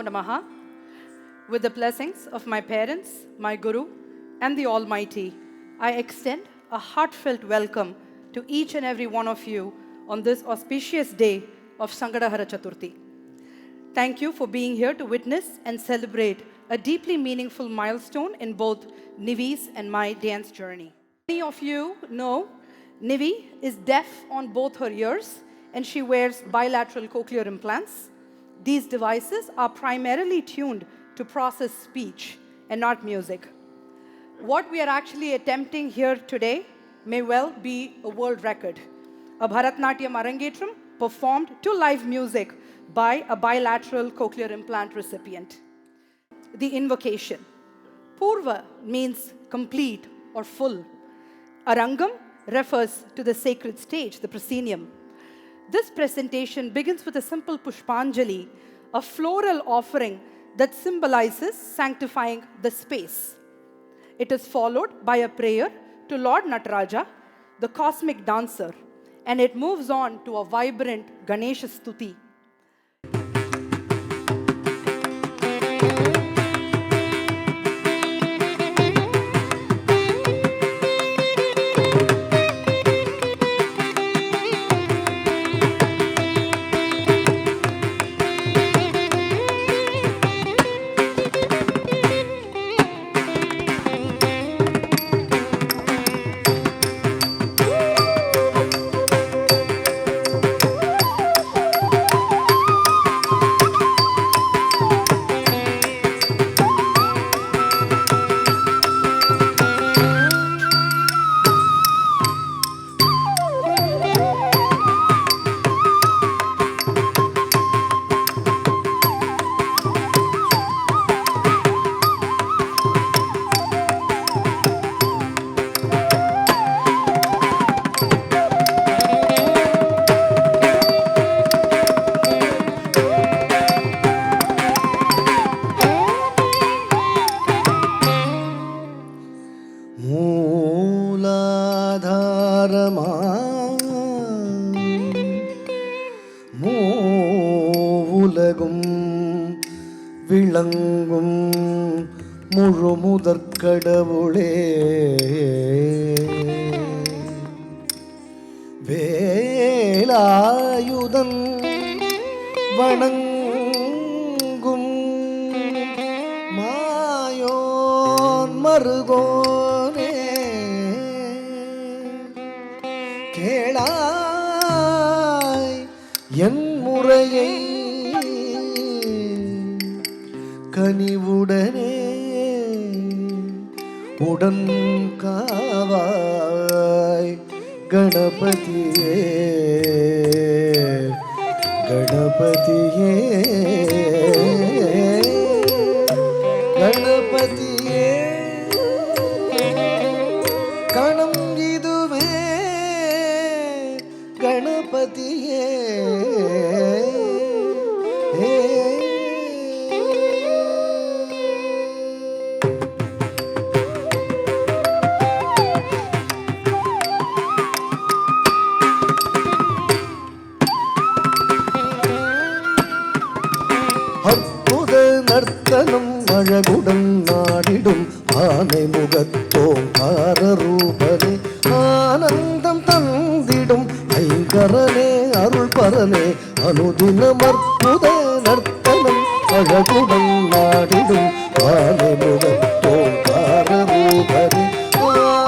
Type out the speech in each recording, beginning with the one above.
Namaha. With the blessings of my parents, my Guru, and the Almighty, I extend a heartfelt welcome to each and every one of you on this auspicious day of Sangadahara Chaturthi. Thank you for being here to witness and celebrate a deeply meaningful milestone in both Nivi's and my dance journey. Many of you know Nivi is deaf on both her ears and she wears bilateral cochlear implants. These devices are primarily tuned to process speech and not music. What we are actually attempting here today may well be a world record. A Bharatnatyam Arangetram performed to live music by a bilateral cochlear implant recipient. The invocation. Purva means complete or full. Arangam refers to the sacred stage, the proscenium. This presentation begins with a simple Pushpanjali, a floral offering that symbolizes sanctifying the space. It is followed by a prayer to Lord Nataraja, the cosmic dancer, and it moves on to a vibrant Ganesha Stuti. மூவுலகும் விளங்கும் முழுமுதற்கடவுளே வேலாயுதன் வணங்கும் மாயோன் மருகோனே கேளாய் என் முறையை கனிவுடனே உடன் காவாய் கணபதியே கணபதியே கணபதியே கணம் இதுவே கணபதியே அற்புத நர்த்தனம் அழகுடன் நாடிடும் ஆனை முகத்தோங்கார ரூபனே ஆனந்தம் தந்திடும் ஐங்கரனே அருள் பரனே அனுதினம் அற்புத நர்த்தனம் அழகுடன் நாடிடும் ஆனை முகத்தோங்கார ரூபனே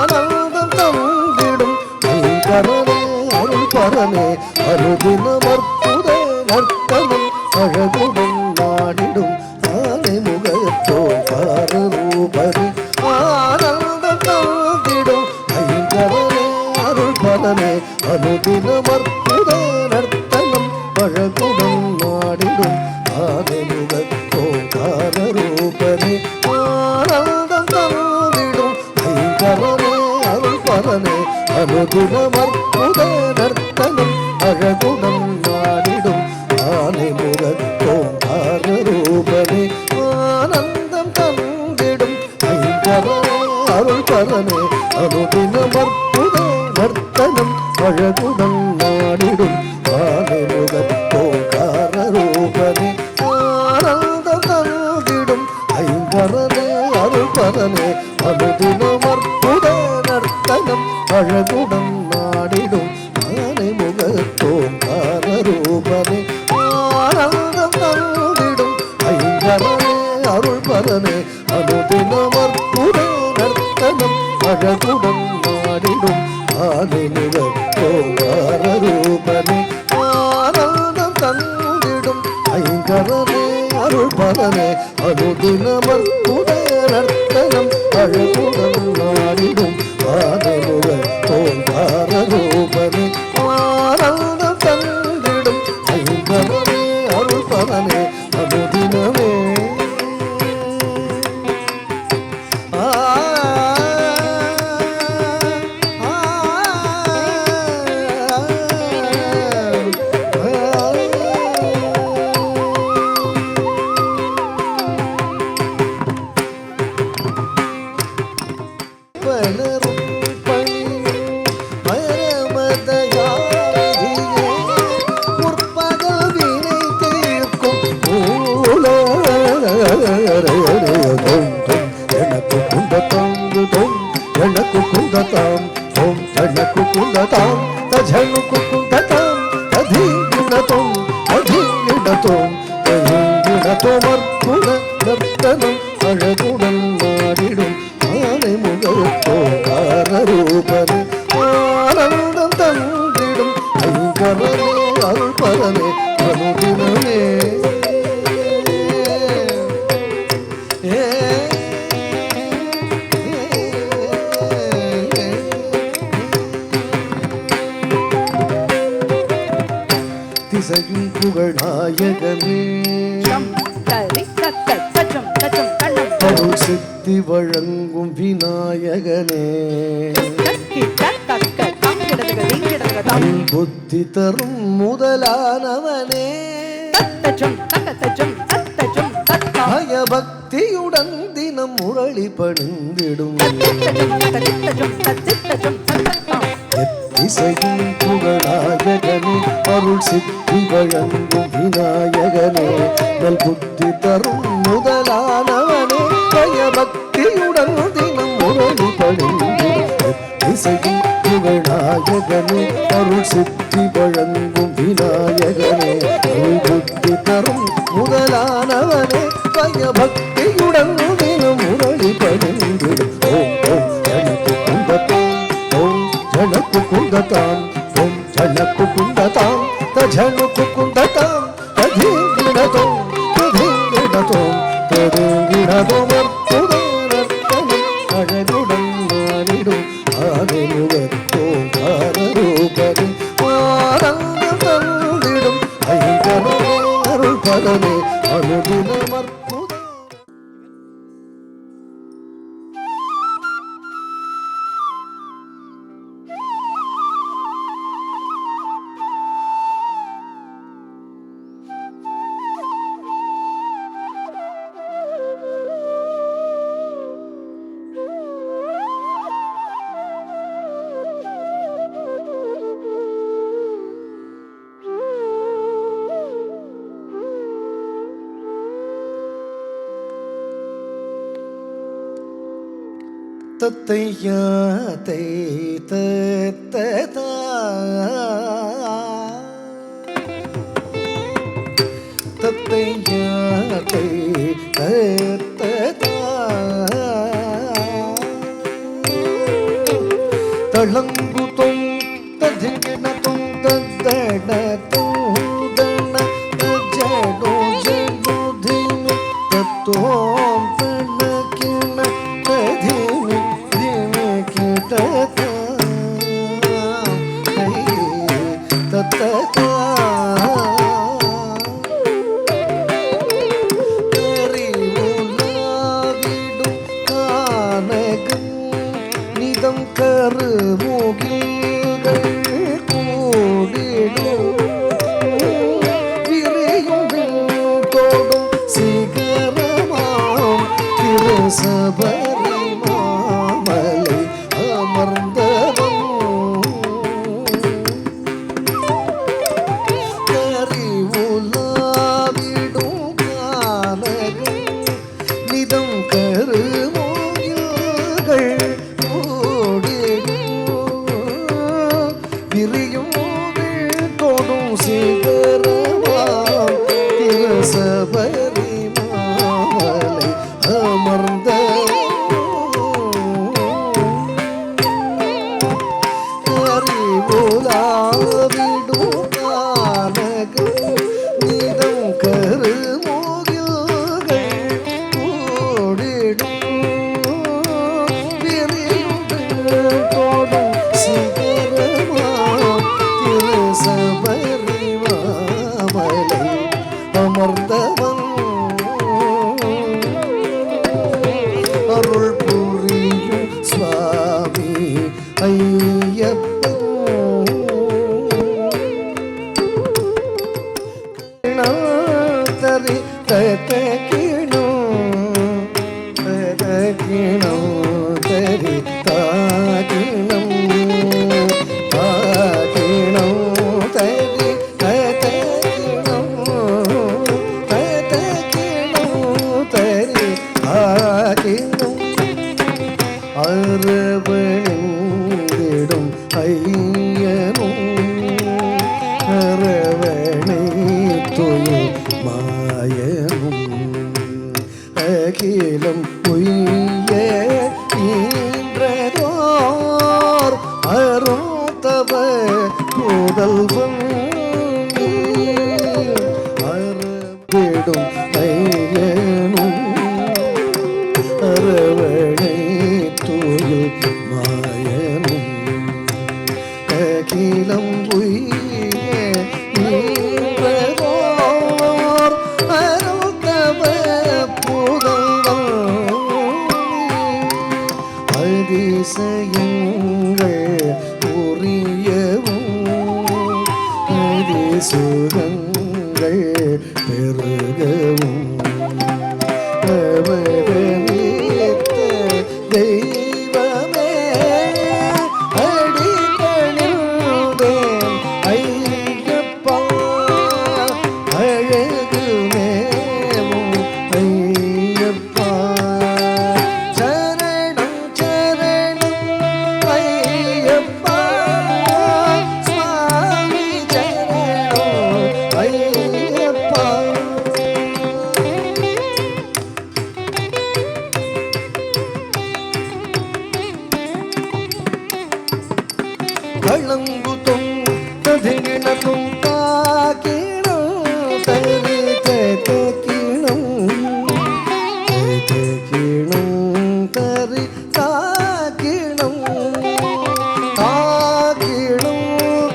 ஆனந்தம் தந்திடும் ஐங்கரனே அருள் பரனே அனுதினம் அற்புத நர்த்தனம் அழகுடன் நாடிடும் ஆனை முகத்தோங்கார ரூபனே ஆனந்தம் தந்திடும் ஐங்கரனே அருள் பரனே அனுதினம் அற்புத நர்த்தனம் அழகுடன் நாடிடும் ஆனை முகத்தோங்கார ரூபனே ஆனந்தம் தந்திடும் ஐங்கரனே அருள் பரனே அனுதினம் அற்புத நர்த்தனம் அழகுடன் நாடிடும் ஆனை முகத்தோங்கார ரூபனே ஆனந்தம் தந்திடும் ஐங்கரனே அருள் பரனே அனுதினம் அற்புத நர்த்தனம் அழகுடன் நாடிடும் ஆனை முகத்தோங்கார ரூபனே ஆனந்தம் அருள் பரனே அனுதினம் அற்புத நர்த்தனம் அழகுடன் நாடிடும் ஆனை முகத்தோங்கார ரூபனே ஆனந்தம் தந்திடும் ஐங்கரனே அருள் பரனே அனுதினம் அற்புத நர்த்தனம் அழகுடன் நாடிடும் ஆனை முகத்தோங்கார ரூபனே ஆனந்தம் தந்திடும் ஐங்கரனே அருள் பரனே அனுதினம் அற்புத நர்த்தனம் அழகுடன் நாடிடும் ஆனை முகத்தோங்கார ரூபனே ஆனந்தம் தந்திடும் ஐங்கரனே அருள் பரனே அனுதினமே எனக்கு குந்ததாம் ஓம் தனக்கு குந்ததாம் தஜனுக்கு குந்ததாம் ததீனதோம் ததீனதோம் ததீனதோம் அற்புத நர்த்தனம் அழகுடன் நாடிடும் ஆனை முகத்தோங்கார ரூபனே ஆனந்தம் தந்திடும் ஐங்கரனே அருள் பரனே அனுதினமே திசையும் புகழ் நாயகனே அருள் சித்தி வழங்கும் விநாயகனே புத்தி தரும் முதலானவனே பயபக்தியுடன் தினம் முரளி பணிந்திடும் திசையும் புகழாயகனே அருள் சித்தி வழங்கும் விநாயகனே நல் புத்தி தரும் முதலானவனே பயபக்தியுடன் தினம் முரளி பணிந்திடும் திசையும் புகழாயகனே அருள் சித்தி வழங்கும் விநாயகனே நல் புத்தி தரும் முதலானவனே பயபக்தியுடன் தினம் முரளி பணிந்திடும் ஓம் ஓம் எனக்கு குந்தத்தாம் ஓம் ஜனக்கு குந்ததாம் ஓம் ஜனக்கு குந்ததாம் தஜனுக்கு குந்ததாம் ததீனதோம் ததீனதோம் ததீனதோம் அற்புத நர்த்தனம் அழகுடன் நாடிடும் ஆனை முகத்தோங்கார ரூபனே ஆனந்தம் தந்திடும் ஐங்கரனே அருள் பரனே அனுதினம் அற்புத தத்தையா தை தத்ததா தத்தையா தை தத்ததா தளங்குதொம் ததிங்கினதொம் தத்தடதொம் தன தஜடோ ஜடுதிமி தத்தோம் தனகின ததிமி திமி கிட்டதா தத்ததா கருமுகில்கள் கூடிடும் விரையும் தோடும் சிகரமாம் திருசபரி மாமலை அமர்ந்தவன் கரி உலாவிடும் கானகம் நிதம் கருமோ தாக்கிணம் தரி தாக்கிணம் தாக்கிணம் தரி தகிணம் தகிணம் தரி தாக்கிணம் அரவணிந்திடும் ஐயனும் அரவணை தொழில் மாயனும் அகிலம் பொய்ய ஈன்றதோர் அருந்தவ முதல்வன் அரவிடும் ஐயனும் அரவணை தொழில் மாயனும் அகிலம் பொய்ய ஈன்றதோர் அருந்தவ அதிசயங்கள் புரியவும் அதிசுகங்கள் பெருகவும் அவதரித்த தெய்வமே அடிபணிந்தேன் ஐயப்பா அழகுமேவும் ஐயப்பா சரணம் சரணம் ஐயப்பா சுவாமி சரணம் ஐயப்பா களங்குதும் கதிகிணத்தும் தாக்கிணம் தரி தகிணம் தகிணம் தரி தாக்கிணம் தாக்கிணம்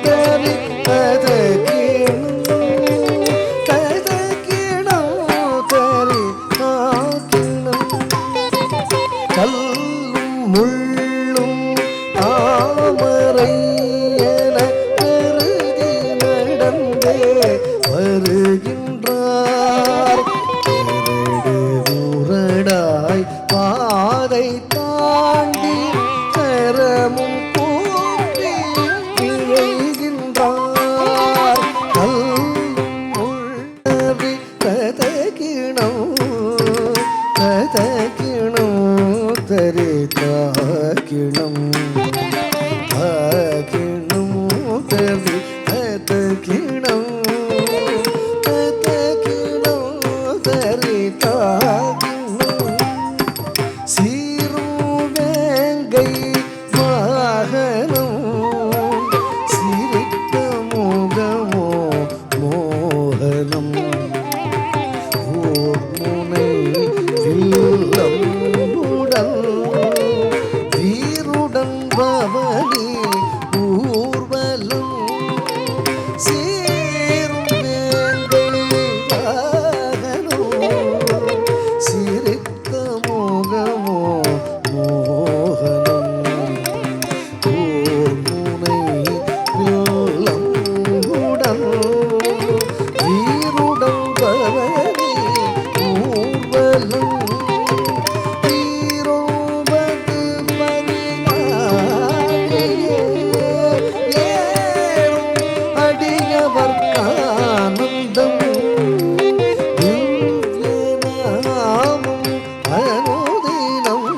தரி தகிணம் தகிணம் தரி தாக்கிணம் கல்லும் முள்ளும் தாமரை என பெருகி நடந்தே வருகின்றார் முரடாய் பாதை தாண்டி கரமும் கூப்பி விழைகின்றார் கல்லும் முள்ளறி கதகிணம் கதகிணம் தரி தாக்கிணம் தாக்கிணம் தரி கதகிணம் கதகிணம் தரி தாக்கிணம் சீரும் வேங்கை வாகனம் சிரித்த முகமோ மோகனம் முனை வில்லம் உடன் வீருடன் பவனி ஊர்வலம் சீரும் வேங்கை வாகனோ சிரித்த முகமோ மோகனம் முனை வில்லம் உடன் வீருடன் பவனி ஊர்வலம் வீரோபது ஏறும் அடியவர் ஆனந்தம் திவ்யநாமம் அனுதினம்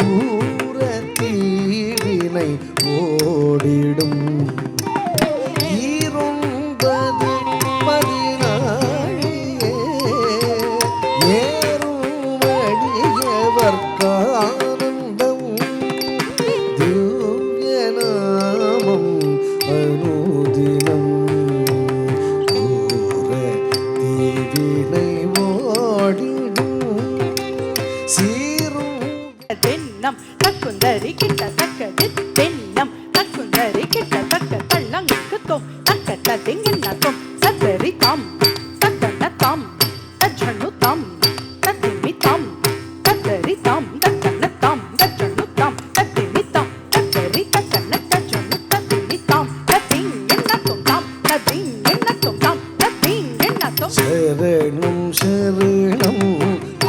கூற தீவினை ஓடிடும் ஈரும்பது 14 ஏறும் அடியவர் ஆனந்தம் திவ்யநாமம் அனுதினம் கூற தீவினை ஓடிடும் சீரும் தென்னம் தக்குந்தரி கிட்ட தக்கது தென்னம் தக்குந்தரி கிட்ட தக்க தள்ளங்கு தோம் தக்கட்ட திங்கின தோம் தத்தரி தாம் தக்கண்ண தாம் தஜ்ஜண்ணு தாம் தத்திமி தாம் தத்தரி தாம் தக்கண்ண தாம் தஜ்ஜண்ணு தாம் தத்திமி தாம் தத்தரி தக்கண்ண தஜ்ஜண்ணு தத்திமி தாம் தத்திங்கின தோம் தாம் தத்திங்கின தோம் தாம் தத்திங்கின தோம் சரணம் சரணம்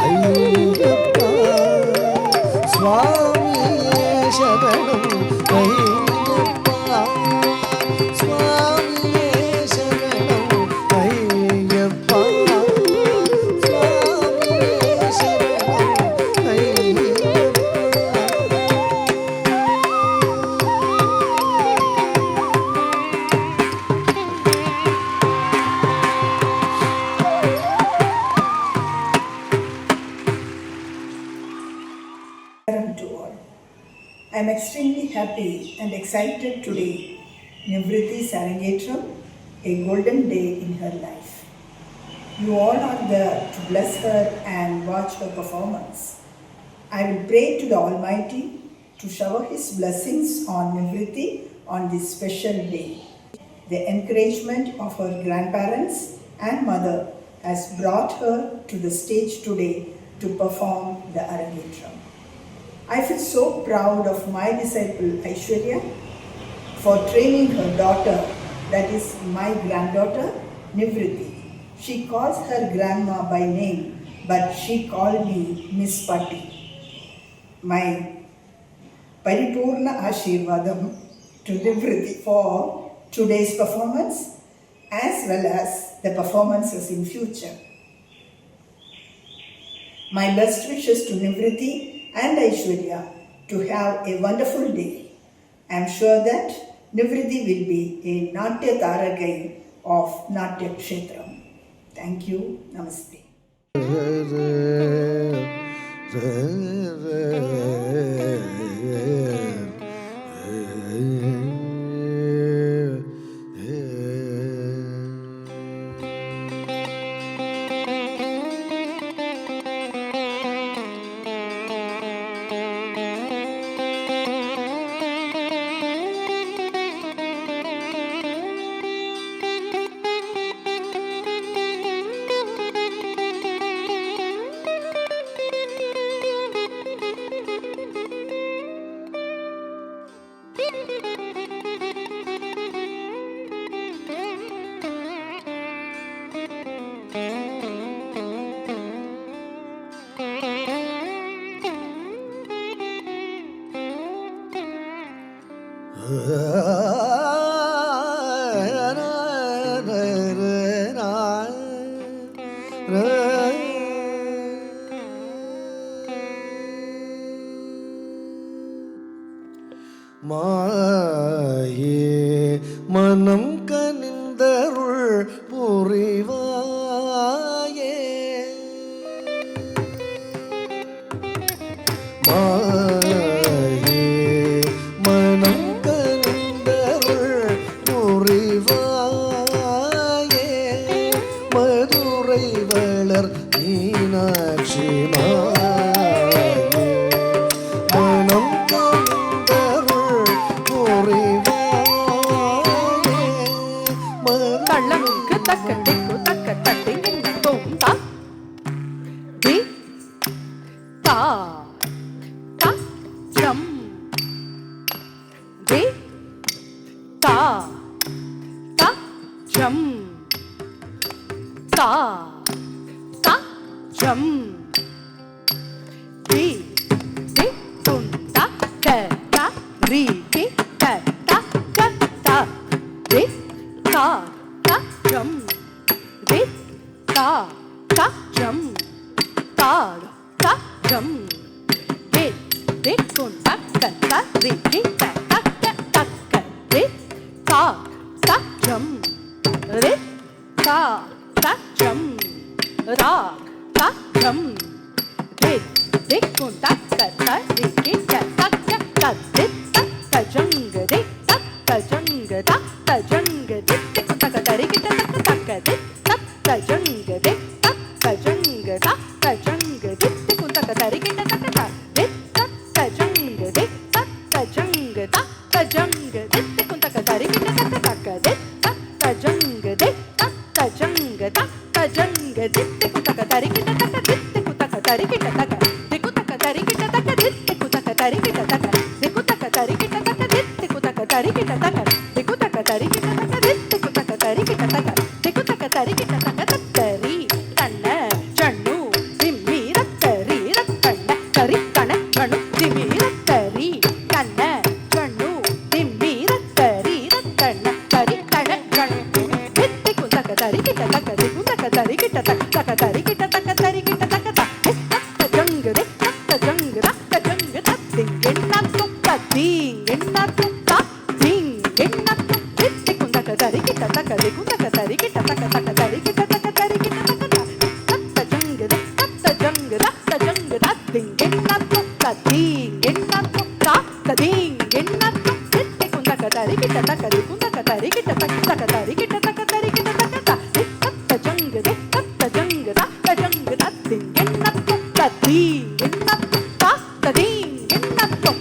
ஐயப்பா சுவாமியே சரணம் ஐயப்பா சுவாமியே சரணம் ஐயப்பா சுவாமியே சரணம் Ayyappa. To all. I am extremely happy and excited today. Nivritti Sarangetram, a golden day in her life. You all are there to bless her and watch her performance. I will pray to the Almighty to shower His blessings on Nivritti on this special day. The encouragement of her grandparents and mother has brought her to the stage today to perform the Arangetram. I feel so proud of my disciple Aishwarya for training her daughter, that is my granddaughter Nivritti. She calls her grandma by name, but she called me Miss Patti. My Paripurna Ashirvadam to Nivritti for today's performance as well as the performances in future. My best wishes to Nivritti and Aishwarya to have a wonderful day. I am sure that Nivritti will be a Natya Taragai of Natya Kshetram. Thank you. Namaste. மாயே மனம் கனிந்தருள் புரிவாயே மாயே மனம் கனிந்தருள் புரிவாயே மதுரை வளர் மீனாட்சி மாயே மனம் தள்ளமுக்கு தக்க திக்கு தக்க தட்டி தோம் தா தி தா தா ஜம் தி தா தா ஜம் தா தா ஜம் தி தி தும் தா க தா ரி தி க தா க தா தி தா jam de ta ta jam ta ta jam de kun ta ta ta re re ta ta ta ta ka de ta ta jam re ta ta jam ra ta jam de kun ta ta ta re re ta ta ta ta de ta ta jang de ta ta jang da ta jang de Tarikita takade, takajangade, takajangada, takajangade, kuntaka tarikita takade, takajangade, takajangada, takajangade, kuntaka tarikita takade, takajangade, takajangada, takajangade, kuntaka tarikita takade, kuntaka tarikita takade, kuntaka tarikita takade, kuntaka tarikita takade, kuntaka tarikita takade, kuntaka tarikita takade, kuntaka tarikita takade. Tarikita takkari tanna channu simmi rakkari rakkana tari kana ஜணு திமிரத்தரி கண்ண ஜணு திமிரத்தரி ரத்தன தரி கண ஜணு தித்தி குந்தக தரி கிட்ட தக்க தி குந்தக தரி கிட்ட தக்க தரி கிட்ட தக்க தரி கிட்ட தக்க தக்க ஜங்கு ரத்த ஜங்கு ரத்த ஜங்கு தத்திங் எண்ணத்தும் தத்திங் எண்ணத்தும் தத்திங் எண்ணத்தும் தித்தி குந்தக தரி கிட்ட தக்க தி குந்தக தரி கிட்ட தக்க தரி கிட்ட தக்க தரி கிட்ட தக்க ரத்த ஜங்கு ரத்த ஜங்கு தத்திங் எண்ணத்தும் தத்திங் எண்ணத்தும் தத்திங் எண்ணத்தும் தித்தி குந்தக தரி கிட்ட தக்க தி குந்தக தரி கிட்ட தக்க தரி கிட்ட தக்க தரி கிட்ட தக்க ரத்த ஜங்கு ரத்த ஜங்கு தத்திங் எண்ணத்தும் தத்திங் எண்ணத்தும் தத்திங் எண்ணத்தும்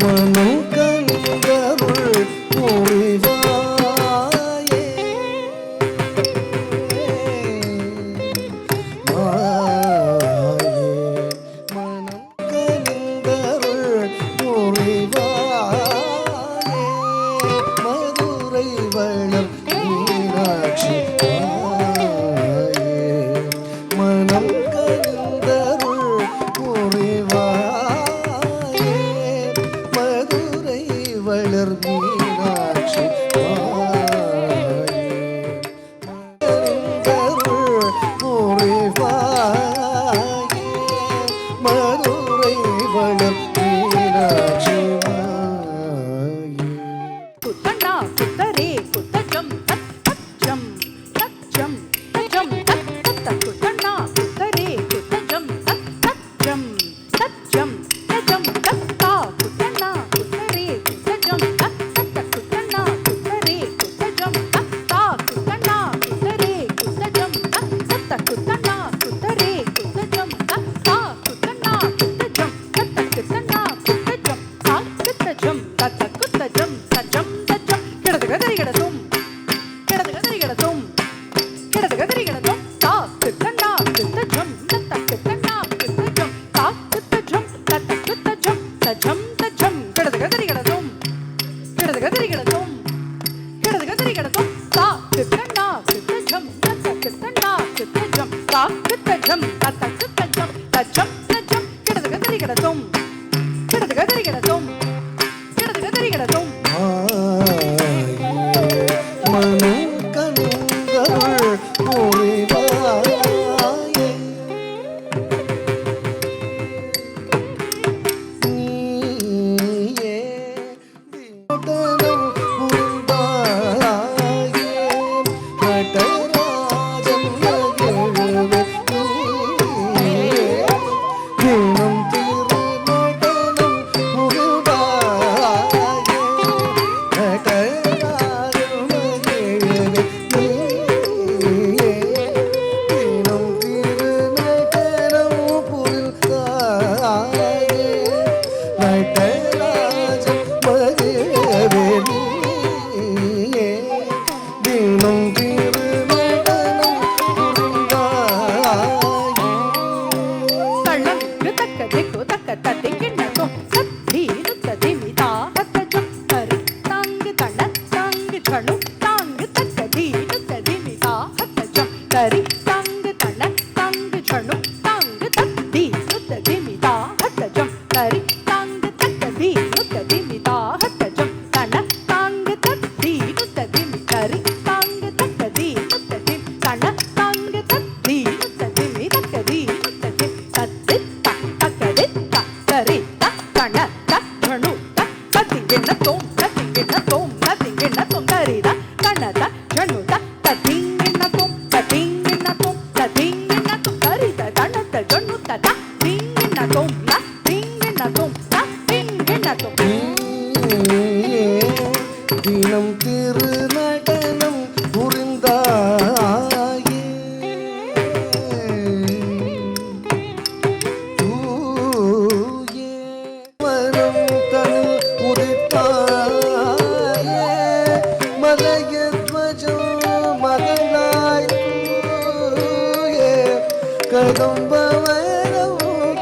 மனம் கனிந்தருள் புரிவாயே மனம் கனிந்தருள் புரிவாயே மதுரை வளர் மீனாட்சி மனம் கனிந்தருள் புரிவாயே மதுரை வளர் மீனாட்சி கனிந்தருள் புரிவாயே மதுரை வளர் மீனாட்சி குத்தண்ணா குத்தரே குத்தஜம் தச்சம் தச்சம் தச்சம் தத்த குத்தண்ணா குத்தரே குத்தஜம் தச்சம் தச்சம் தச்சம் தத்தா குத்தண்ணா குத்தரே குத்தஜம் தத்த குத்தண்ணா குத்தரே குத்தஜம் தத்தா குத்தண்ணா குத்தரே குத்தஜம் தத்த குத்தண்ணா குத்தரே குத்தஜம் தத்தா குத்தண்ணா குத்தஜம் தத்த குத்தண்ணா குத்தஜம் தா குத்தஜம் தத்த குத்தஜம் தஜம் தஜம் கிடது கதறி கிடதும் கிடது கதறி கிடதும் கிடது கதறி கிடதும் தா குத்தண்ணா குத்தஜம் தத்த குத்தண்ணா குத்தஜம் தா குத்தஜம் தத்த குத்தஜம் தஜம் தஜம் கிடது கதறி கிடதும் கிடது கதறி கிடதும் கிடது கதறி கிடதும் தா குத்தண்ணா குத்தஜம் தத்த குத்தண்ணா குத்தஜம் தா குத்தஜம் தத்த குத்தஜம் தஜம் தஜம் கிடது கதறி கிடதும் கிடது கதறி கிடதும் கிடது கதறி கிடதும் மனம் கனிந்தருள் புரிவாயே நீயே தினமும் புரிந்தாயே நடராஜன் மகிழ்வே நீயே தினம் திருநடனம் புரிவாயே நடராஜன் மகிழ்வே நீயே தினம் திருநடனம் புரிந்தாயே நடராஜன் மகிழ்வே நீயே தினம் திருநடனம் புரிந்தாயே தள்ளங்கு தக்க திக்கு தக்க தத்தி கிண்ணத்தும் சத்தி நுத்த திமிதா ஹத்தஜம் தரி தாங்கு தண்ண தாங்கு ஜணு தாங்கு தக்க தி நுத்த திமிதா ஹத்தஜம் தரி தாங்கு தண்ண தாங்கு ஜணு தாங்கு தத்தி நுத்த திமிதா ஹத்தஜம் தரி தாங்கு தக்க தி நுத்த திமிதா ஹத்தஜம் தண்ண தாங்கு தத்தி நுத்த திமி தரி தாங்கு தக்க தி நுத்த திம் தண்ண தாங்கு தத்தி நுத்த திமி தக்க தி நுத்த திம் தத்தி தக்கதி தரி தக்கண தக்கணு தத்திங்கிண்ணத்தோம் தத்திங்கிண்ணத்தோம் தத்திங்கிண்ணத்தோம் தரித கணத ஜணுத தத்திங்கிண்ணத்தோம் தத்திங்கிண்ணத்தோம் தத்திங்கிண்ணத்தோம் தரித தணத ஜணுத தத்திங்கிண்ணத்தோம் தத்திங்கிண்ணத்தோம் தத்திங்கிண்ணத்தோம் நீயே தினம் திருநடனம் புரிந்தாயே தூயே மனம் தனில் உதித்தாயே மலையத்வஜம் மகளாய் தூயே கதம்பவனம்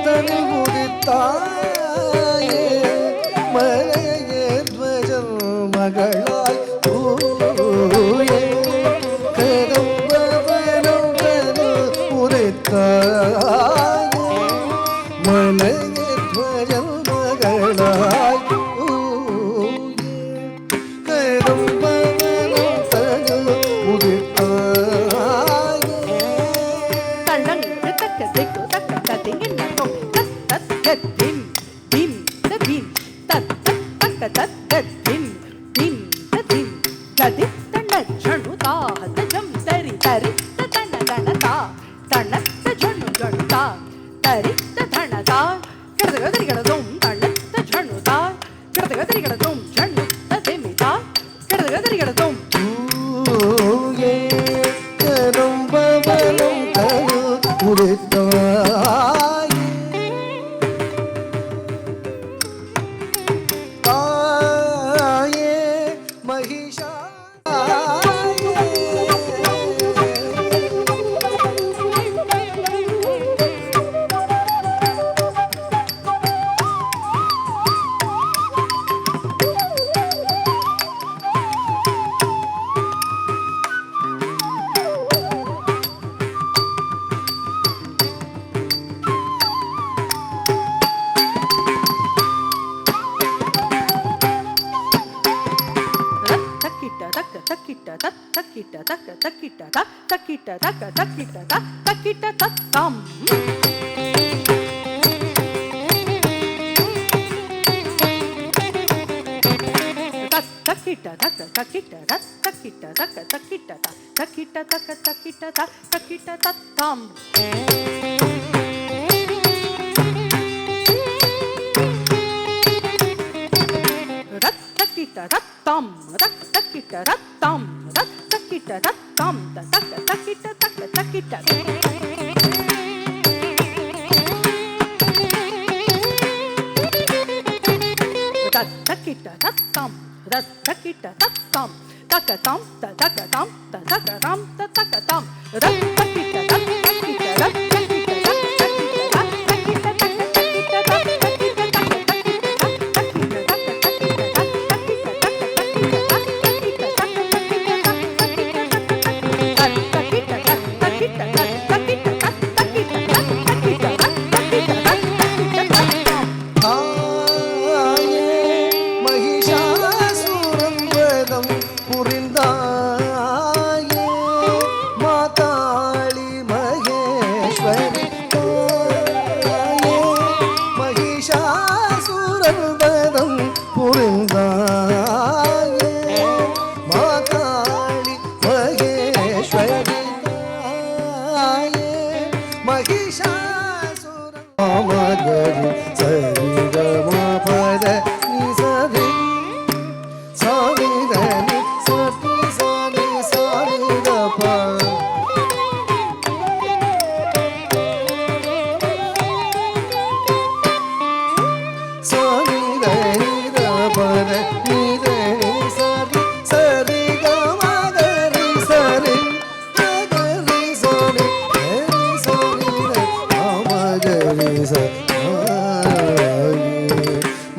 தனில் உதித்தாயே மலையத்வஜம் மகளாய் தூயே dim dim the dim tat tak tat tat dim dim the dim gadi tana janu ta the jam tari tari the tana tana ta tana the janu janu ta tari the tana ta kada dum tana the janu ta kada dum janu the demi ta kada dum ஊயே கரும் பவனம் தனு உடுத்தாயே தாயே மகிஷா takita takita takita takita takita takita takita tam takita takita takita takita takita takita takita takita tam takita tam takita tam takita tam takita takita takita tam takita tam takatam takatam takaram takatam takita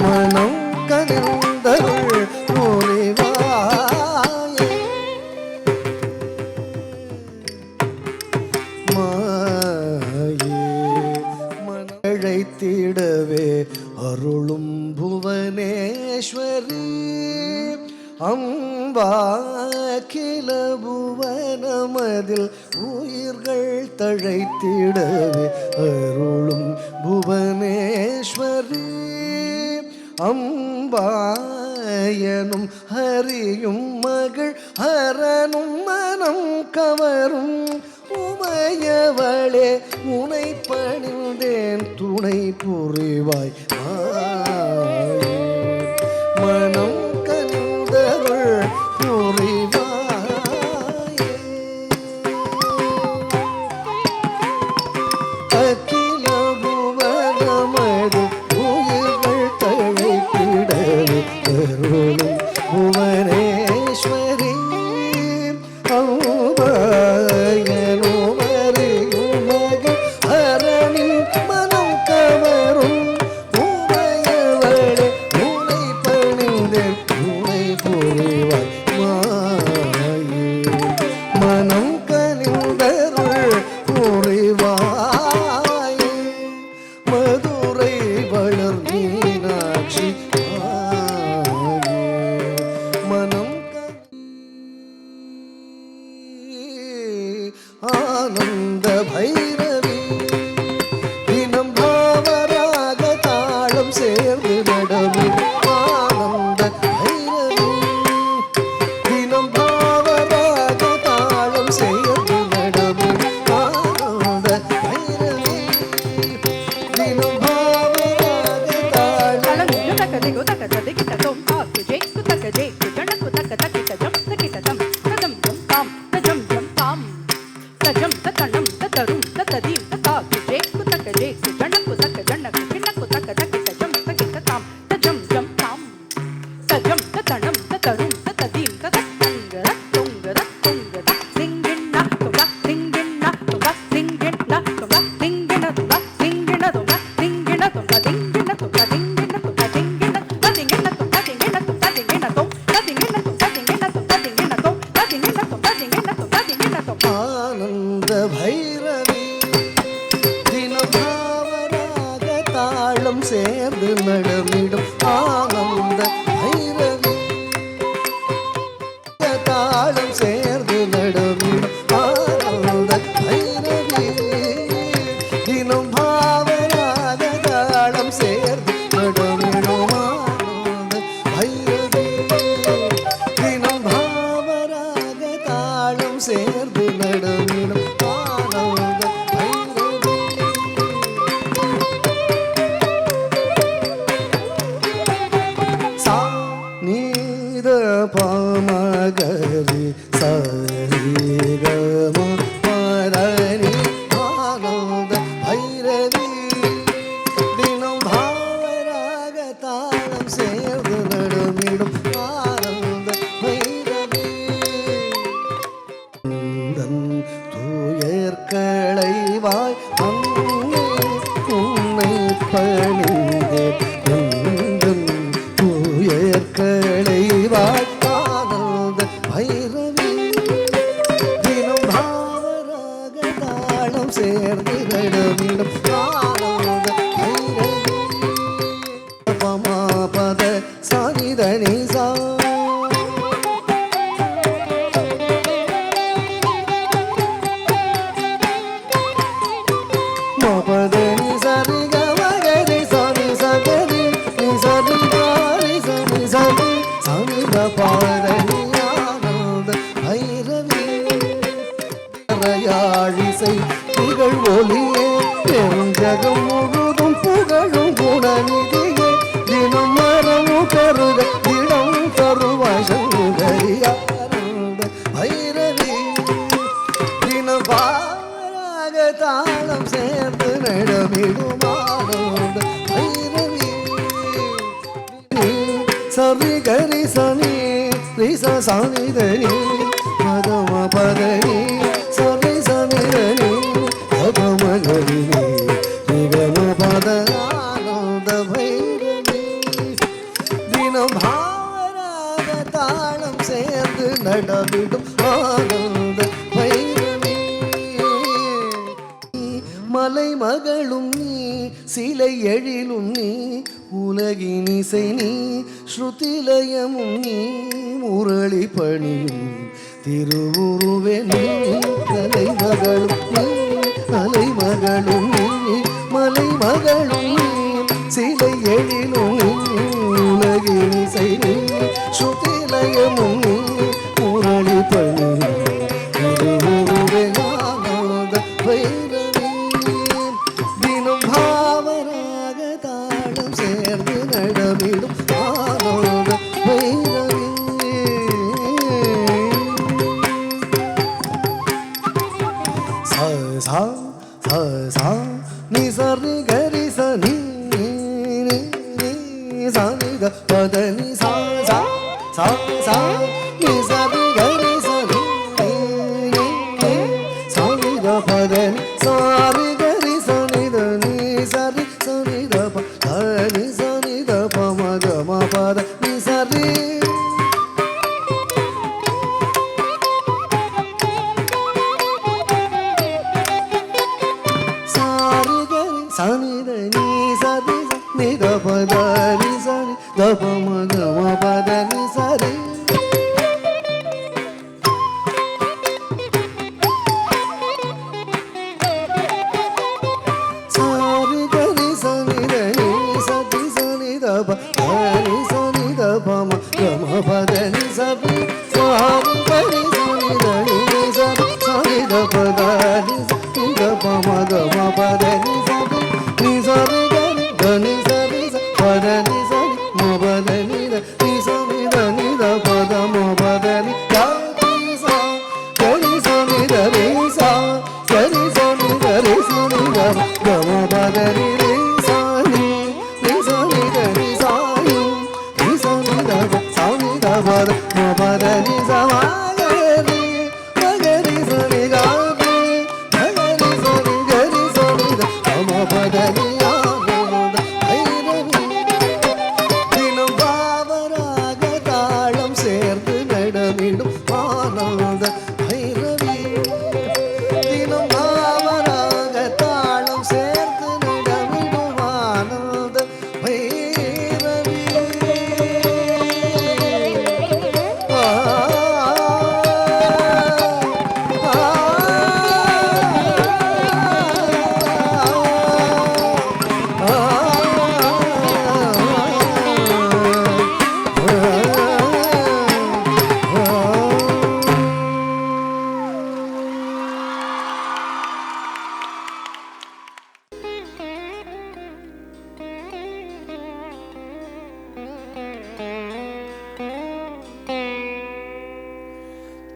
மனம் கனிந்தருள் முனிவாயே மாயே மனம் அழைத்திடவே அருளும் புவனேஸ்வரி அம்பாகில புவனமதில் உயிர்கள் தழைத்திடவே அருளும் புவனேஸ்வரி அம்பாயனும் ஹரியும் மகள் ஹரனும் மனம் கவரும் உமையவளே உனை பணிந்தேன் துணை புரிவாய் மனம் கந்தருள் புரிவாயே அகில புவனமது உயிர்கள் தழைத்திடவே அருளும் புவனேஸ்வரி அம்பாயனுமரியும் மகள் ஹரனின் மனம் கவரும் உமைய தினம் பாவராக தாளம் ஆனந்த பைரவி தினம் பாவராக தாளம் சேர்ந்து நடமிடும் ஆனந்த பைரவி தாளம் சேர்ந்து நடமிடும் ஆனந்த பைரவி தினம் பாவராக தாளம் சேர்ந்து நடமிடும் ஆனந்த பைரவி தினம் பாவராக தாளம் சேர்ந்து நடமிடும் ஆனந்த பைரவி சா நீத பாமகரி சரிகம பரணி ஆனந்த பைரவி தினம் பாவராக தாளம் சேர்ந்து நடுமிடும் ஆனந்த பைரவி தூயர்களைவாய் அன்னை உன்னை பணிந்தேன் தூயர்களைவாய் ஆனந்த பைரவி தினம் பாவராக தாளம் சேர்ந்து நடமிடும் ஆனந்த பைரவி பமாபத சானிதனி சா மபதனி சரி கமகரி சனி சகரி நி சரி பாரி சனி சரி சனி பாதனி ஆனந்த பைரவி யாழிசை திகழ் ஒளியே ஜகம் முழுதும் புகழும் குணநிதியே தினம் மரமும் கருத தினம் தருவாய் சங்கரி ஆனந்த பைரவி தினம் பாவராக தாளம் சேர்ந்து நடமிடும் ஆனந்த பைரவி சரி கரி சனி ரிச சனிதனி பதம பதனி சரி சனிதனி பதம கரி நிகம பத ஆனந்த பைரவி தினம் பாவராக தாளம் சேர்ந்து நடமிடும் ஆனந்த பைரவி மலை மகளும் நீ சிலை எழிலும் நீ உலகின் இசை நீ ஸ்ருதிலயமும் நீ முரளி பணியும் திருவுருவே நீ தலைமகளும் நீ தலைமகளும் நீ மலை மகளும் நீ சிலை எழிலும் நீ உலகின் இசை நீ ஸ்ருதிலயமும் நீ முரளி பணியும் திருவுருவே ஆனந்த பைரவி தினம் பாவராக தாளம் சேர்ந்து நடமிடும் ஆனந்த பைரவி சா சா சா சா நி சரி கரி சனி சனி க பதனி சா சா சா சா நி சரி கரி சனி சனி க பதனி சாரி கரி சனி தனி சரி சனி த பதனி சனி த பம க ம பத நி சரி சாரி கரி சனி தனி சரி சனி த பதனி சரி த பம க ம பதனி சரி சாரி கரி சனி தனி சரி சனி த பதனி சனி த பம க ம பதனி சரி சாரி கரி சனி தனி சரி சனி த பதனி சனி த பம க ம பதனி சரி நி சரி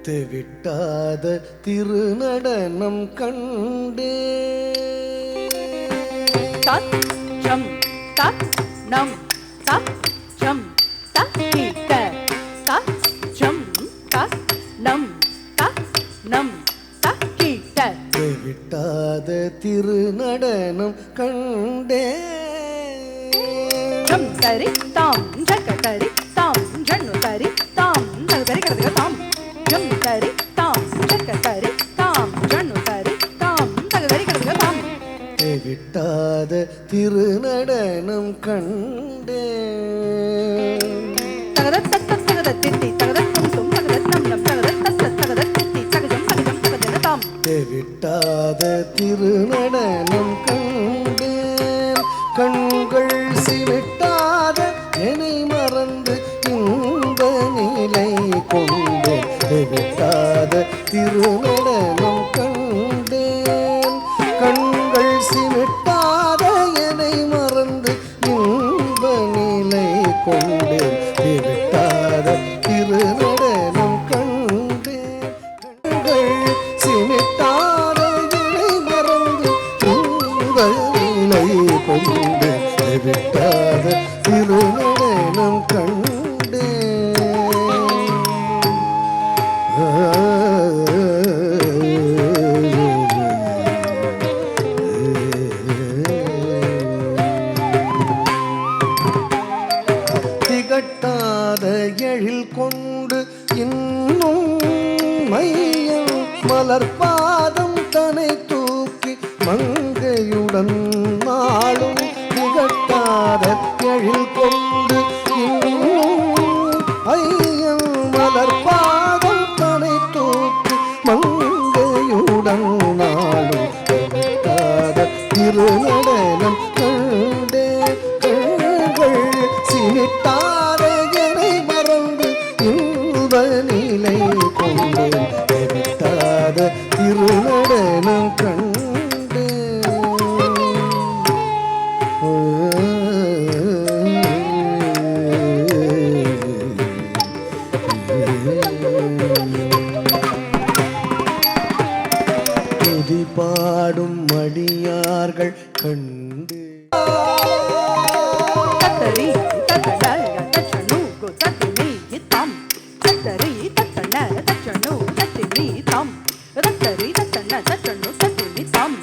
தெவிட்டாத திருநடனம் கண்டே தத் ஜம் தத் நம் தத் ஜம் தத் கிட்ட தத் ஜம் தத் நம் தத் நம் தத் கிட்ட தெவிட்டாத திருநடனம் கண்டே ஜம் தரி தாம் ஜக தரி தாம் ஜன்னு தரி தாம் தக தரி கடக தாம் ஜம் தரி தாம் ஜக தரி தாம் ஜன்னு தரி தாம் தக தரி கடக தாம் தெவிட்டாத திருநடனம் கண்டே தகதத் தத் தகதத் தித்தி தகதத் தும் தும் தகதத் நம் நம் தகதத் தத் தகதத் தித்தி தகஜம் தகஜம் தகஜன தாம் தெவிட்டாத திருநடனம் கண்டேன் கண்கள் சிமிட்டாத என்னை மறந்து இந்த நிலை கொண்டேன் தெவிட்டாத திருநடனம் கண்டேன் கண்கள் சிமிட்டாத என்னை மறந்து இந்த நிலை கொண்டேன் தெவிட்டாத திருநடனம் கண்டேன் கண்கள் சிமிட்டாத என்னை மறந்து இந்த நிலை கொண்டேன் தெவிட்டாத திருநடனம் திகட்டாத எழில் கொண்டு இன்னும் மையம் மலர்பாதம் தனை தூக்கி மங்கையுடன் நாளும் திகட்டாத எழில் கொண்டு இன்னும் ஐயம் மலர்பாதம் தனை தூக்கி மங்கையுடன் நாளும் திகட்டாத திருநடனம் கண்டே கண்கள் சிமிட்டாத என்னை மறந்து இந்த நிலை கொண்டேன் தெவிட்டாத திருநடனம் துதி பாடும் மடியார்கள் கண்டு தத்தரி தத்தடல் தச்சனு கோ தத்தினி இத்தாம் தத்தரி தத்தன தச்சனு தத்தினி தாம் தத்தரி தத்தன தச்சனு தத்தினி தாம்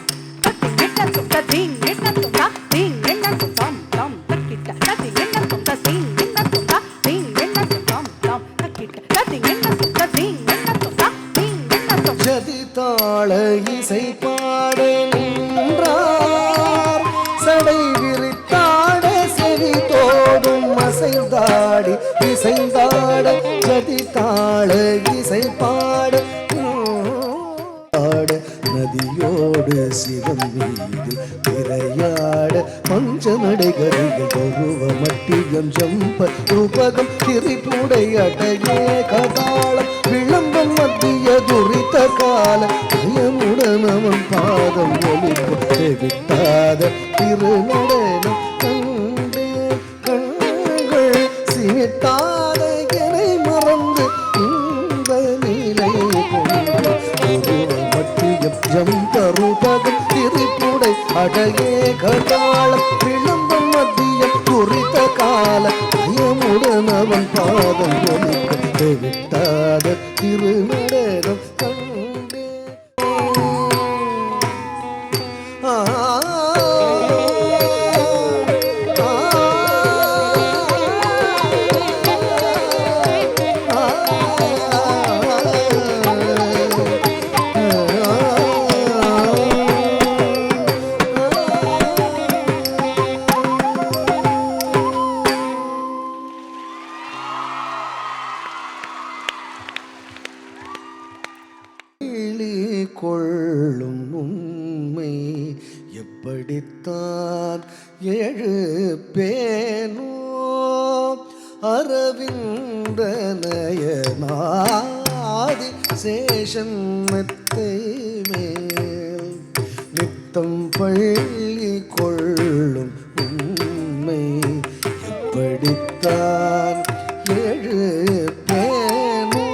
தத்தி கிட்ட தும் தத்தி கிட்ட தும் தா தீங் என்ன தும் தாம் தாம் தக்கிட்ட தத்தி என்ன தும் தத்தி என்ன தும் தா தீங் என்ன தும் தாம் தாம் தக்கிட்ட தத்தி என்ன தும் தத்தி என்ன தும் தா தீங் என்ன தும் ஜதி தாள இசை பாட நின்றார் சடை விரித்தாட செவி தோடும் அசைந்தாடி இசைந்தாட ஜதி தாள இசை பாட நதியோடு சிவம் மீது திரையாட பஞ்சநடைகளில் ஒருவ மட்டியம் ஜம்ப ரூபகம் திரிபுடையடையே கதாளம் விளம்பம் மத்திய துரித்த கால பயமுடன் அவன் பாதம் ஒலிப்பு தெவிட்டாத திருநடனம் கண்டே கண்கள் சிமிட்டாத என்னை மறந்து இந்த நிலை கொண்டு மட்டியம் ஜம்ப ரூபகம் திரிபுடை அடையே கதாளம் விளம்பம் மத்தியம் துரித்த கால பயமுடன் அவன் பாதம் ஒலிக்க தெவிட்டாத திருநடனம் கண்டே கொள்ளும் உண்மை எப்படித்தான் எழுப்பேனோ அரவிந்த நயனாதி சேஷன் மெத்தை மேல் நித்தம் பள்ளி கொள்ளும் உண்மை எப்படித்தான் எழுப்பேனோ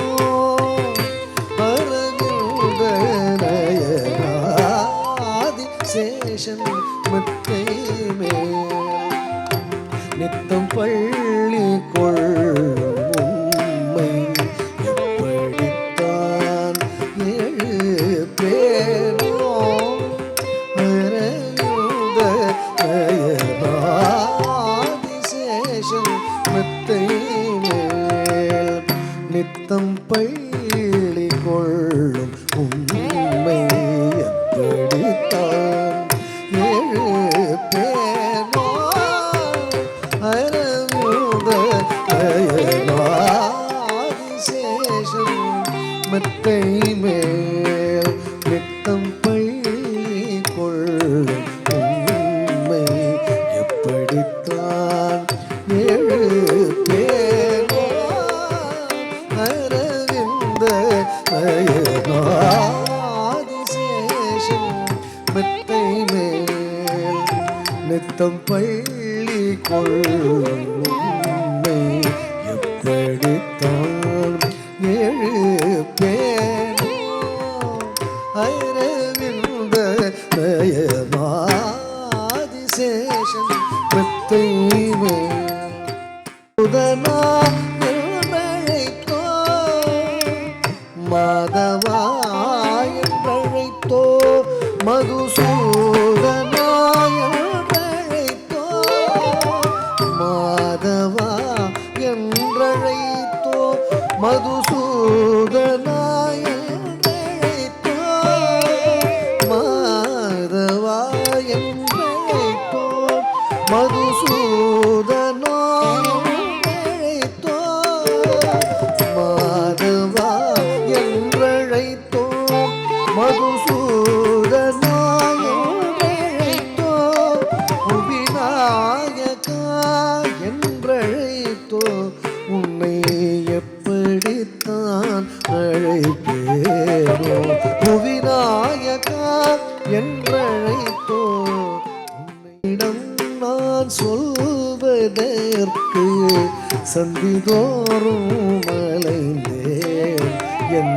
நித்தம் பள்ளி கொள்ளும் உம்மை எப்படித்தான் எழுப்பேனோ அரயுத நயனாதிசேஷம் மெத்தை மேல் நித்தம் பள்ளி கொள்ளும் உம்மை எப்படித்தான் எழுப்பேனோ அரயுத நயனாதிசேஷம் மெத்தை மேல் நித்தம் பள்ளி கொள்ளும் உம்மை எப்படித்தான் எழுப்பேனோ அரவிந்த நயனாதிசேஷம் மெத்தை மேல் நித்தம் பள்ளி கொள்ளும் உம்மை எப்படித்தான் எழுப்பேனோ அரவிந்த நயனாதிசேஷம் மெத்தை மேல் உதனா என்றழைத்தோ மாதவா என்றழைத்தோ மதுசூதனா என்றழைத்தோ மாதவா என்றழைத்தோ மதுசூதனா என்றழைத்தோ மாதவா என்றழைத்தோ மதுசூதனா என்றழைத்தோ மாதவா என்றழைத்தோ மதுசூதனா என்றழைத்தோ விநாயகா என்றழைத்தோ உன்னை எப்படித்தான் அழைப்பேனோ விநாயகா என்றழைத்தோ உன்னிடம் நான் சொல்வதற்கு சந்திதோறும் அலைந்தேன் என்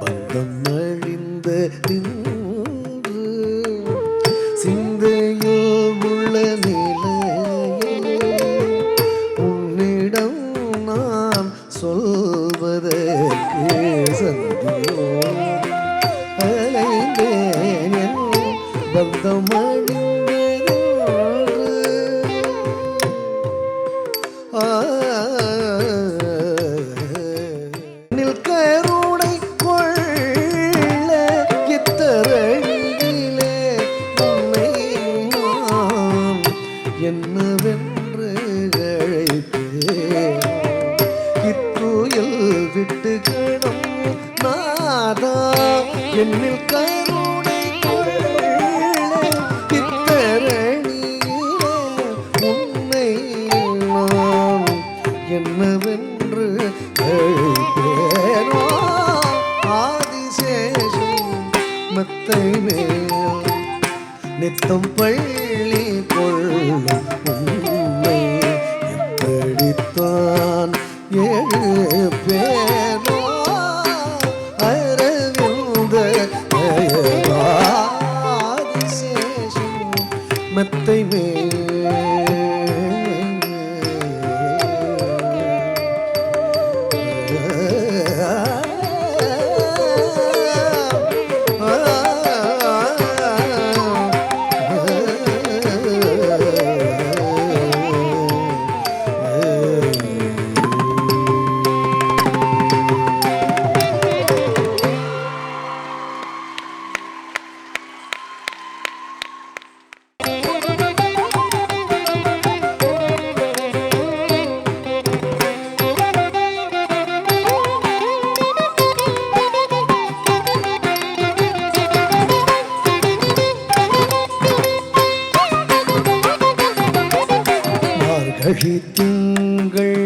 பந்தம் அழிந்த நின்று சிந்தையில் உள்ள நிலையில் உன்னிடம் நான் சொல்வதற்கு சந்தியோறும் அலைந்தேன் என் பந்தம் அழிந்த கருணை கொள்ள இத்தரணியிலே உன்னை நான் என்னவென்று அழைப்பேன் இத்துயில் விட்டு கடும் நாதா என்னில் கருணை கொள்ள இத்தரணியிலே உன்னை நான் என்னவென்று அழைப்பேனோ ஆதிசேஷம் மெத்தை மேல் நித்தம் பள்ளி கொள்ளும் உம்மை எப்படித்தான் எழுப்பேனோ அரவிந்த ஆதிசேஷம் மெத்தை மேல் திங்கள்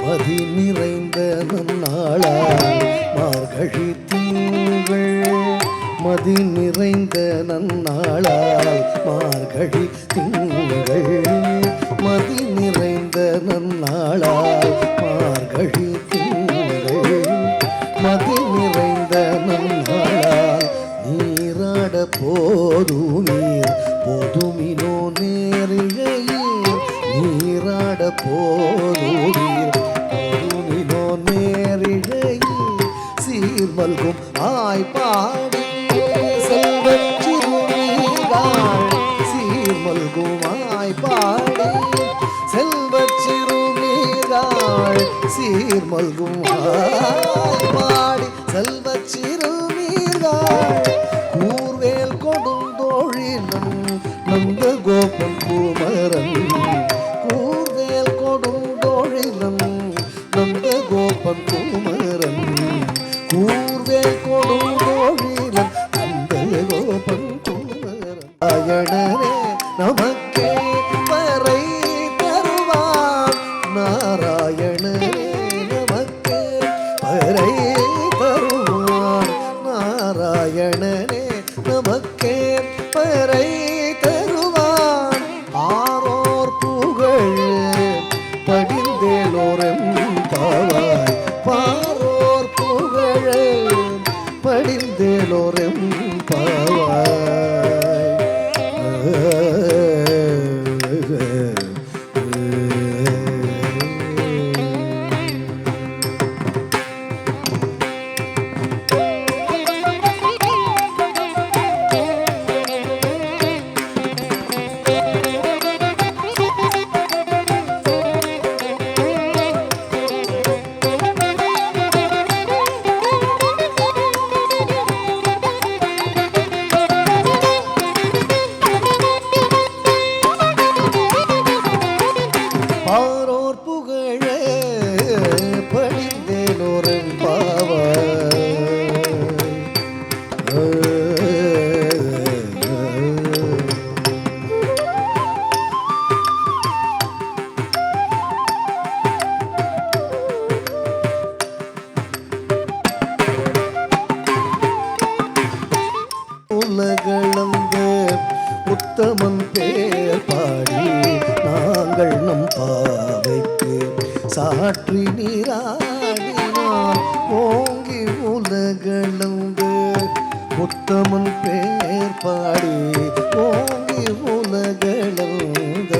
மதி நிறைந்த நன்னாளால் மார்கழி திங்கள் மதி நிறைந்த நன்னாளால் மார்கழி திங்கள் மதி நிறைந்த நன்னாளால் மார்கழி திங்கள் மதி நிறைந்த நன்னாளால் நீராட போதுமீர் போதுமினோ நேரிழையீர் நீரா பட போரூரீர் கருணினோ நேரிழையில் சீர்மல்கும் ஆய்பாடி செல்வச் சிறுமீர்கள் சீர்மல்கும் ஆய்பாடி செல்வச் சிறுமீர்கள் சீர்மல்கும் ஆய்பாடி செல்வச் சிறுமீர்கள் கூர்வேல் கொடுந்தோழினம் நந்த கோபன் குமரன் கூர்வேல் கொடுந்தோழினம் நந்த கோபன் குமரன் கூர்வேல் கொடுந்தோழினம் நந்த கோபன் குமரன் நாராயணனே நமக்கே பறை தருவான் நாராயணனே நமக்கே பறை தருவான் நாராயணனே நமக்கே பறை தருவான் ஆரோர் புகழ் படிந்தேலோரம் பாவாய் பாரோர் புகழ் படிந்தேலோரம் பாரோர் புகழ படிந்தேலோரம் உலகளந்த உத்தமன் பேர் பாடி நாங்கள் நம் பாவைக்கு சாற்றி நீராடினான் ஓங்கி உலகளந்த உத்தமன் பேர் பாடி ஓங்கி உலகளந்த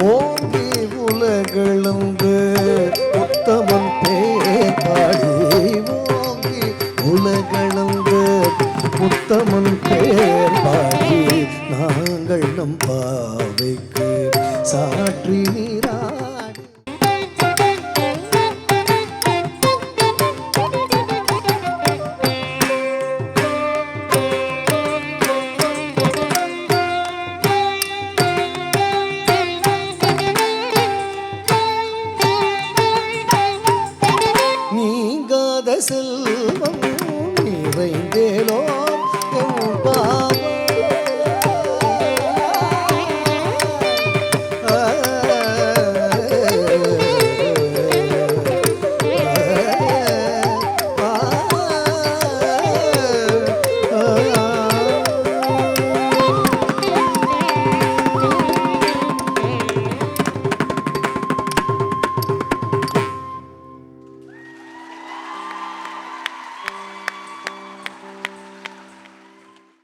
ஓங்கி உலகளந்து உத்தமன் பேர் பாடி ஓங்கி உலகளந்து உத்தமன் பேர் பாடி நாங்கள் நம் பாவைக்கு சாற்றி நீராடி நீங்காத செல்வம் நிறைந்தேலோ என் பாவம்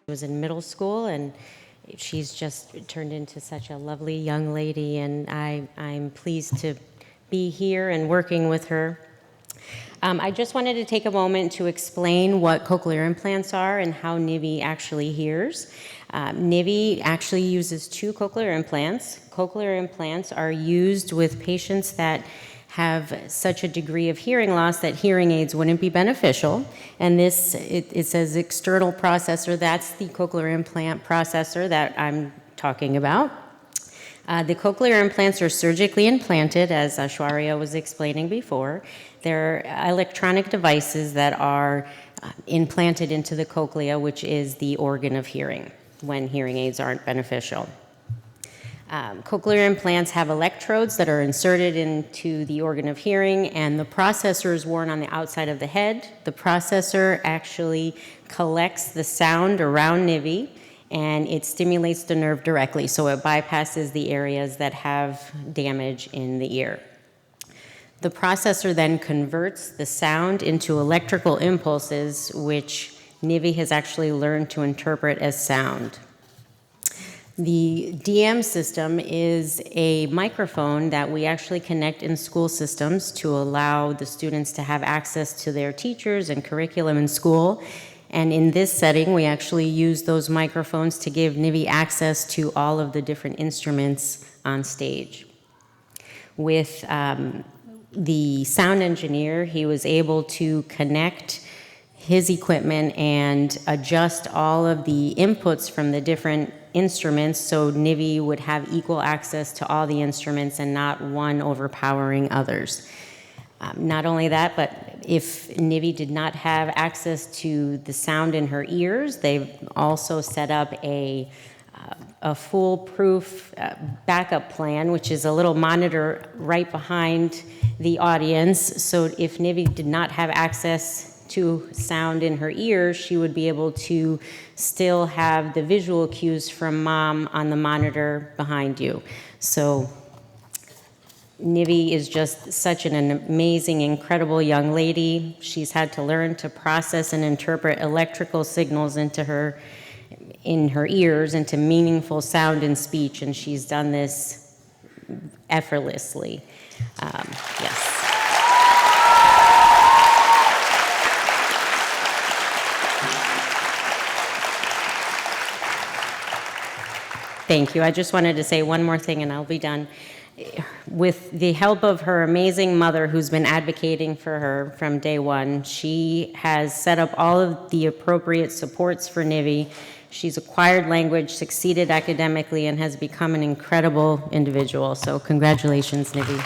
I was in middle school, and She's just turned into such a lovely young lady, and I'm pleased to be here and working with her. I just wanted to take a moment to explain what cochlear implants are and how Nivi actually hears. Nivi actually uses 2 cochlear implants. Cochlear implants are used with patients that have such a degree of hearing loss that hearing aids wouldn't be beneficial. And this, it says external processor, that's the cochlear implant processor that I'm talking about. The cochlear implants are surgically implanted, as Aishwarya was explaining before. They're electronic devices that are implanted into the cochlea, which is the organ of hearing, when hearing aids aren't beneficial. Cochlear implants have electrodes that are inserted into the organ of hearing, and the processor is worn on the outside of the head. The processor actually collects the sound around Nivi, and it stimulates the nerve directly, so it bypasses the areas that have damage in the ear. The processor then converts the sound into electrical impulses, which Nivi has actually learned to interpret as sound. The DM system is a microphone that we actually connect in school systems to allow the students to have access to their teachers and curriculum in school. And in this setting, we actually use those microphones to give Nivi access to all of the different instruments on stage. With the sound engineer, he was able to connect his equipment and adjust all of the inputs from the different instruments so Nivi would have equal access to all the instruments and not one overpowering others. Not only that, but if Nivi did not have access to the sound in her ears, they've also set up a foolproof backup plan, which is a little monitor right behind the audience. So if Nivi did not have access to sound in her ears, she would be able to still have the visual cues from mom on the monitor behind you. So Nivi is just such an amazing, incredible young lady. She's had to learn to process and interpret electrical signals in her ears into meaningful sound and speech, and she's done this effortlessly. Yes. Thank you. I just wanted to say one more thing and I'll be done. With the help of her amazing mother who's been advocating for her from day one, she has set up all of the appropriate supports for Nivi. She's acquired language, succeeded academically, and has become an incredible individual. So congratulations, Nivi.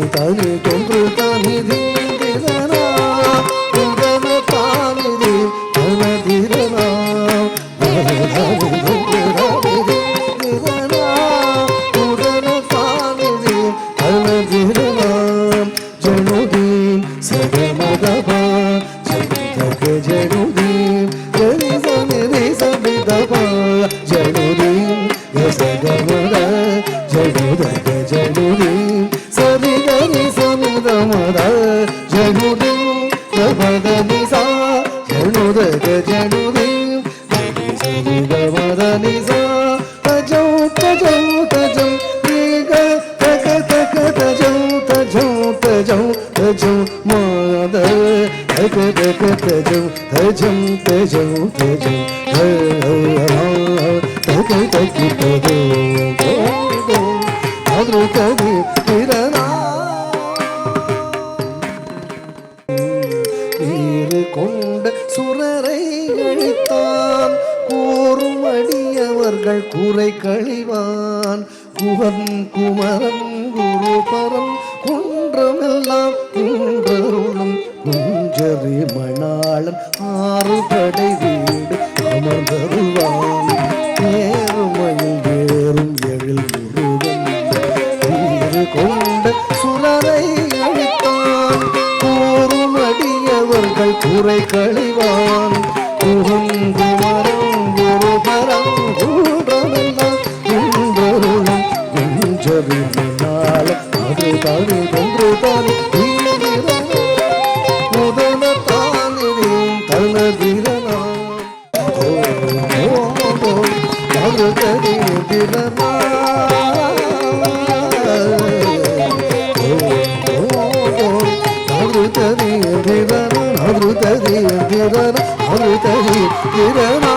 தானி தொன்று தானி தீரனா உடன தானிதி தனதிரனா ஜனுதீம் சகமதபா ஜனுதக ஜனுதீம் கரிசனிதி சபிதபா ஜனுதீம் சகமத ஜனுதக ஜனுதீம் சரிகரி சமிதமத ஜனுதீம் கபத நிசா ஜனுதக ஜனுதீம் சரிகமத நிசா தஜௌ தஜௌ தஜௌ ரீக தக தக தஜௌ தஜௌ தஜௌ தஜௌ மாத தக தக தஜௌ தஜௌ தஜௌ தஜௌ தக தக தஜௌ ஆத்ரு கதி திரனா கொண்ட சுரரை அழித்தான் கூறும் அடியவர்கள் கூரை கழிவான் குவன் குமரன் குரு பரம் குன்றமெல்லாம் குன்றருளும் குஞ்சரி மணாளன் ஆறு படை வீடு அமர்ந்தருவான் ஏறுமையில் ஏறும் எழில் முருகன் வீறு கொண்ட சுரரை அழித்தான் கூறும் அடியவர்கள் குறை கழிவான் குகுங்குமரம் குரு பரம் குன்றமெல்லாம் குன்றருளும் குஞ்சரி மணாள அது தானி கொன்று தானி முதன தானிரின் தனதிரனா அது தனி திரனா அருததி திரனா அருததி திரனா அருததி திரனா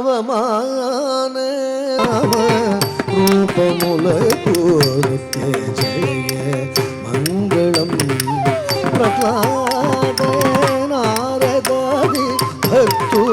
பவமான ரூபமுலை பூர்த்தே ஜெய மங்களம் பிரகலாத நாரதாதி பக்து